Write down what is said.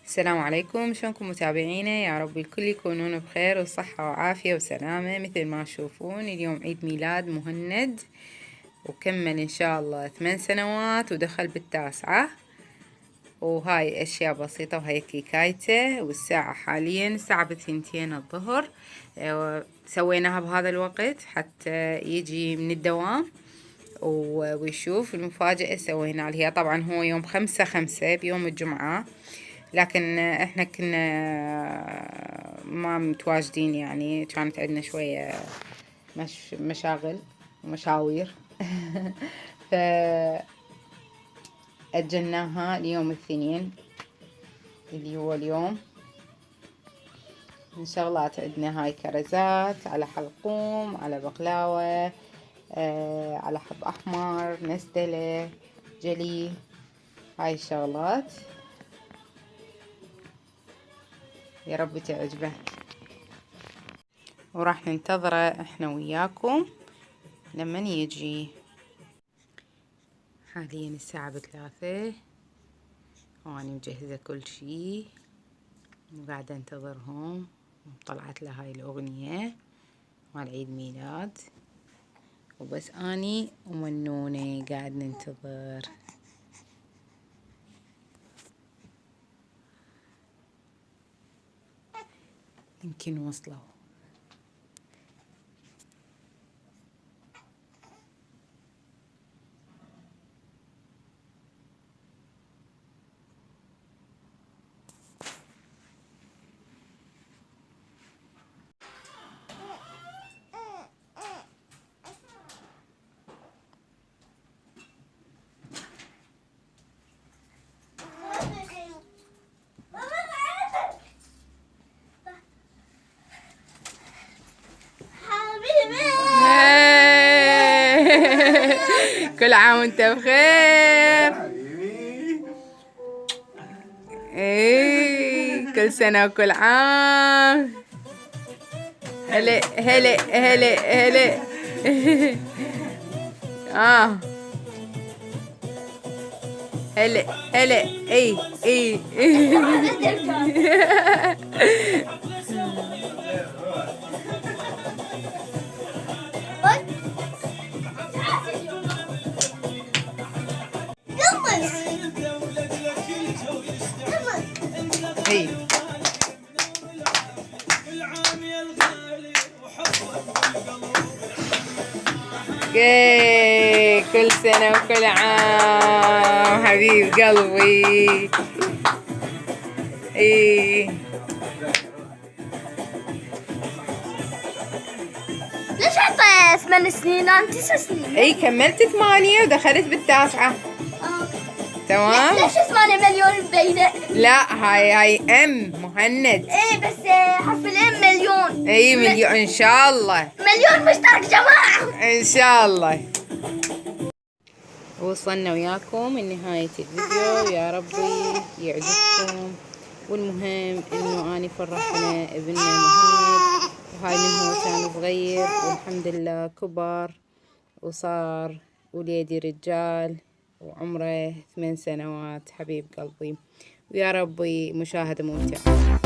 السلام عليكم، شلونكم متابعينا؟ يا رب الكل يكونون بخير وصحة وعافية وسلامة. مثل ما تشوفون اليوم عيد ميلاد مهند، وكمل إن شاء الله 8 سنوات ودخل بالتاسعة. وهاي أشياء بسيطة، وهاي كيكايته. والساعة حاليا الساعة 2 الظهر. سويناها بهذا الوقت حتى يجي من الدوام ويشوف المفاجأة سوينا له. هي طبعا هو يوم 5/5 بيوم الجمعة، لكن احنا كنا ما متواجدين، يعني كانت عندنا شوية مشاغل ومشاوير فأجلناها ليوم الاثنين اللي هو اليوم. من شغلات عندنا هاي كرزات، على حلقوم، على بقلاوة، على حب أحمر، نستلة، جلي، هاي الشغلات. يا رب تعجبه، وراح ننتظره احنا وياكم لمن يجي. حاليا الساعة 3 واني مجهزة كل شي وقاعدة انتظرهم. طلعت له هاي الأغنية مال عيد ميلاد، وبس اني ومنونة قاعد ننتظر. يمكن وصلوا. كل عام وانت بخير. ايه، كل سنة وكل عام. هلا هلا هلا هلا. هلا هلا. اي اي. كل سنة وكل عام حبيب قلبي. ايه، ليش حطيت 8 سنين؟ أنا 9 سنين. اي، كملت 8 ودخلت بالتاسعة. تمام. ليش 8 مليون مبينة؟ لا، هاي ام مهند. ايه بس حرف الام مليون. اي مليون ان شاء الله. مليون مشترك جماعة ان شاء الله. وصلنا وياكم لنهاية الفيديو، يا ربي يعجبكم. والمهم انه اني فرحنا ابننا مهند، وهاي من هو كان صغير والحمد لله كبر وصار وليدي رجال وعمره 8 سنوات. حبيب قلبي، ويا ربي مشاهدة ممتعة.